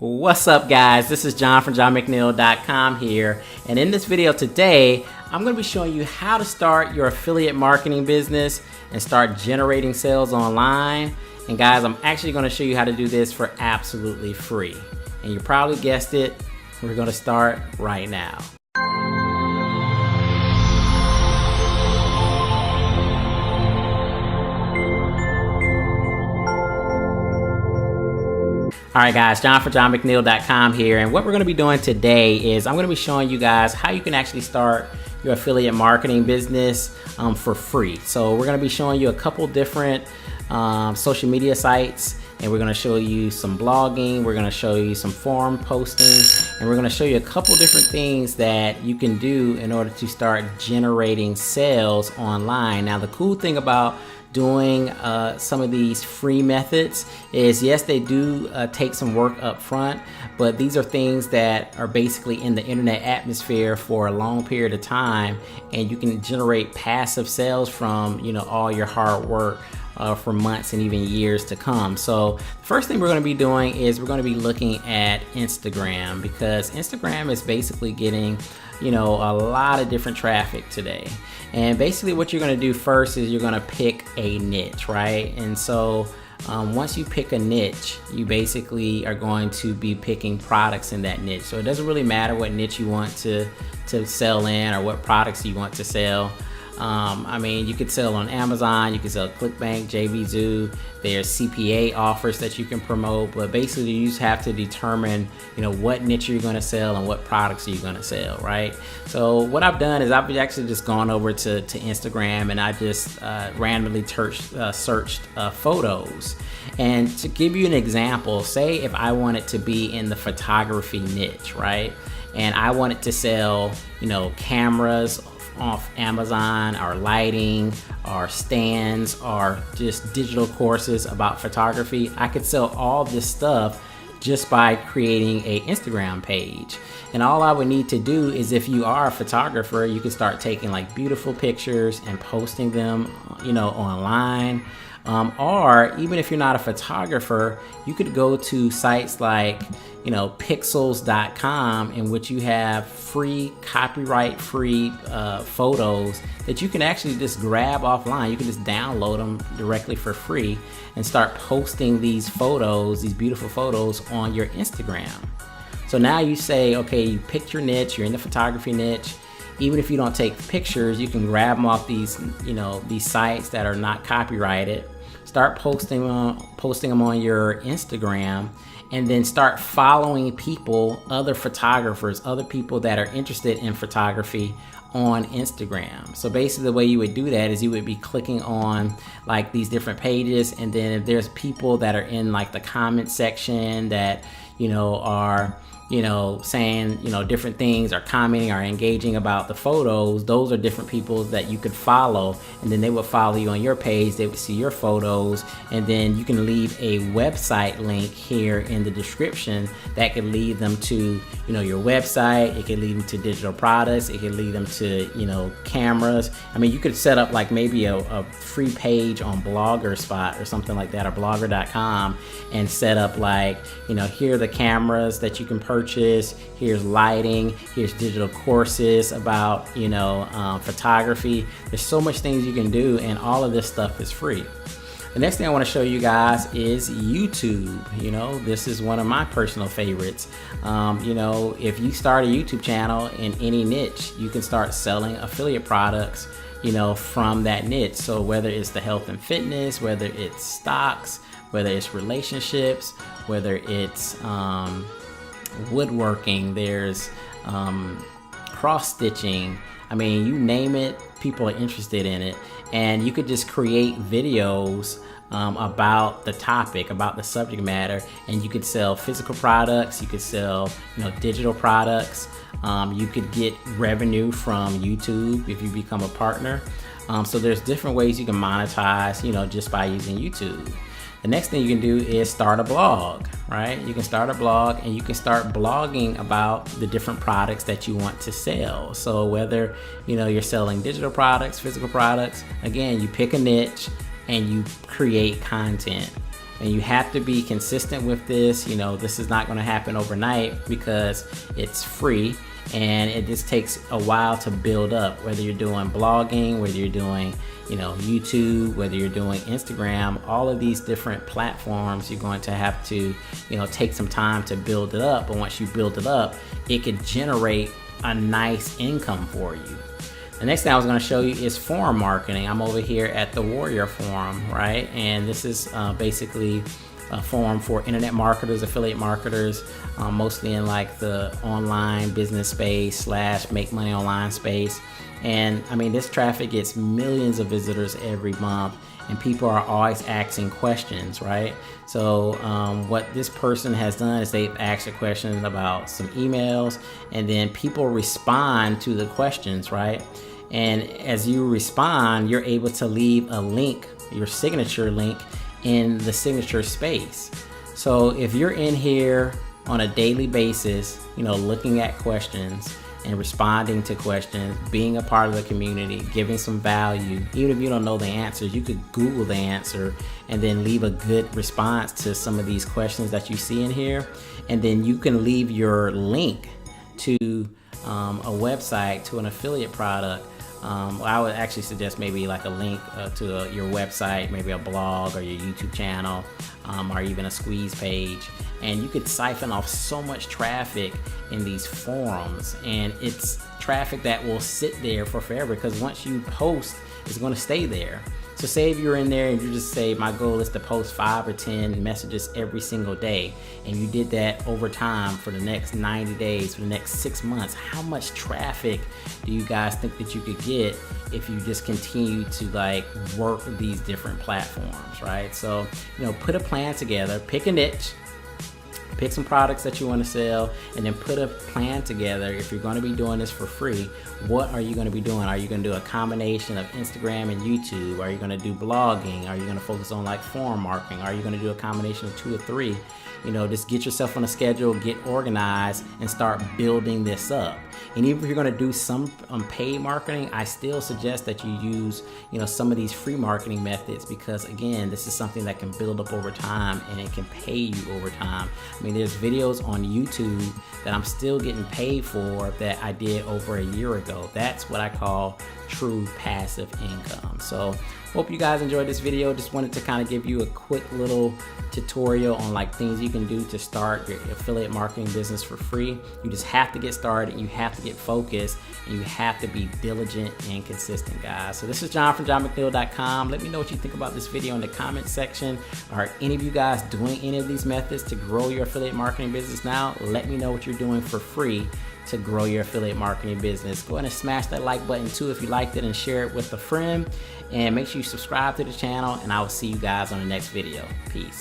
What's up, guys? This is John from johnmcneil.com here, and in this video today I'm going to be showing you how to start your affiliate marketing business and start generating sales online. And guys, I'm actually going to show you how to do this for absolutely free, and you probably guessed it, we're going to start right now. Alright guys, John from johnmcneil.com here, and what we're going to be doing today is I'm going to be showing you guys how you can actually start your affiliate marketing business for free. So we're going to be showing you a couple different social media sites, and we're going to show you some blogging, we're going to show you some forum posting, and we're going to show you a couple different things that you can do in order to start generating sales online. Now the cool thing about doing some of these free methods is, yes, they do take some work up front, but these are things that are basically in the internet atmosphere for a long period of time, and you can generate passive sales from, you know, all your hard work for months and even years to come. So the first thing we're going to be doing is we're going to be looking at Instagram, because Instagram is basically getting, you know, a lot of different traffic today. And basically what you're going to do first is you're going to pick a niche, right? And so once you pick a niche, you basically are going to be picking products in that niche. So it doesn't really matter what niche you want to sell in or what products you want to sell. I mean, you could sell on Amazon, you can sell ClickBank, JVZoo, there's CPA offers that you can promote, but basically you just have to determine, you know, what niche you're going to sell and what products are you going to sell, right? So what I've done is I've actually just gone over to Instagram, and I just randomly searched photos. And to give you an example, say if I wanted to be in the photography niche, right? And I wanted to sell, you know, cameras off Amazon, or lighting, or stands, or just digital courses about photography. I could sell all this stuff just by creating a Instagram page. And all I would need to do is, if you are a photographer, you can start taking like beautiful pictures and posting them, you know, online. Or even if you're not a photographer, you could go to sites like, you know, pixels.com, in which you have free, copyright free photos that you can actually just grab offline. You can just download them directly for free and start posting these photos, these beautiful photos, on your Instagram. So now you say, okay, you picked your niche, you're in the photography niche. Even if you don't take pictures, you can grab them off these, you know, these sites that are not copyrighted, start posting them on your Instagram, and then start following people, other photographers, other people that are interested in photography on Instagram. So basically the way you would do that is you would be clicking on like these different pages, and then if there's people that are in like the comment section that, you know, are, you know, saying, you know, different things, or commenting or engaging about the photos, those are different people that you could follow, and then they would follow you on your page, they would see your photos, and then you can leave a website link here in the description that could lead them to, you know, your website. It could lead them to digital products, it could lead them to, you know, cameras. I mean, you could set up like maybe a free page on Bloggerspot or something like that, or blogger.com, and set up like, you know, here are the cameras that you can purchase, here's lighting, here's digital courses about, you know, photography. There's so much things you can do, and all of this stuff is free. The next thing I want to show you guys is YouTube. You know, this is one of my personal favorites. You know, if you start a YouTube channel in any niche, you can start selling affiliate products, you know, from that niche. So whether it's the health and fitness, whether it's stocks, whether it's relationships, whether it's woodworking, there's cross stitching, I mean, you name it, people are interested in it. And you could just create videos about the topic, about the subject matter, and you could sell physical products, you could sell, you know, digital products. You could get revenue from YouTube if you become a partner. So there's different ways you can monetize, you know, just by using YouTube. The next thing you can do is start a blog, right? You can start a blog, and you can start blogging about the different products that you want to sell. So whether, you know, you're selling digital products, physical products, again, you pick a niche and you create content. And you have to be consistent with this. You know, this is not going to happen overnight because it's free, and it just takes a while to build up. Whether you're doing blogging, whether you're doing, you know, YouTube, whether you're doing Instagram, all of these different platforms, you're going to have to, you know, take some time to build it up. But once you build it up, it can generate a nice income for you. The next thing I was going to show you is forum marketing. I'm over here at the Warrior Forum, right? And this is basically a forum for internet marketers, affiliate marketers, mostly in like the online business space / make money online space. And I mean, this traffic gets millions of visitors every month, and people are always asking questions, right? So what this person has done is they've asked a question about some emails, and then people respond to the questions, right? And as you respond, you're able to leave a link, your signature link, in the signature space. So if you're in here on a daily basis, you know, looking at questions and responding to questions, being a part of the community, giving some value, even if you don't know the answers, you could Google the answer and then leave a good response to some of these questions that you see in here. And then you can leave your link to a website, to an affiliate product. I would actually suggest maybe like a link to your website, maybe a blog or your YouTube channel, or even a squeeze page. And you could siphon off so much traffic in these forums, and it's traffic that will sit there for forever, because once you post, it's going to stay there. So say if you're in there and you just say, my goal is to post 5 or 10 messages every single day, and you did that over time for the next 90 days, for the next 6 months, how much traffic do you guys think that you could get if you just continue to like work these different platforms, right? So, you know, put a plan together, pick a niche, pick some products that you want to sell, and then put a plan together. If you're going to be doing this for free, what are you going to be doing? Are you going to do a combination of Instagram and YouTube? Are you going to do blogging? Are you going to focus on like forum marketing? Are you going to do a combination of 2 or 3? You know, just get yourself on a schedule, get organized, and start building this up. And even if you're going to do some paid marketing, I still suggest that you use, you know, some of these free marketing methods, because again, this is something that can build up over time, and it can pay you over time. I mean, there's videos on YouTube that I'm still getting paid for that I did over a year ago. That's what I call true passive income. So hope you guys enjoyed this video. Just wanted to kind of give you a quick little tutorial on like things you can do to start your affiliate marketing business for free. You just have to get started, you have to get focused, and you have to be diligent and consistent, guys. So this is John from johnmcneil.com. Let me know what you think about this video in the comment section. Are any of you guys doing any of these methods to grow your affiliate marketing business now? Let me know what you're doing for free to grow your affiliate marketing business. Go ahead and smash that like button too if you liked it, and share it with a friend. And make sure you subscribe to the channel, and I will see you guys on the next video. Peace.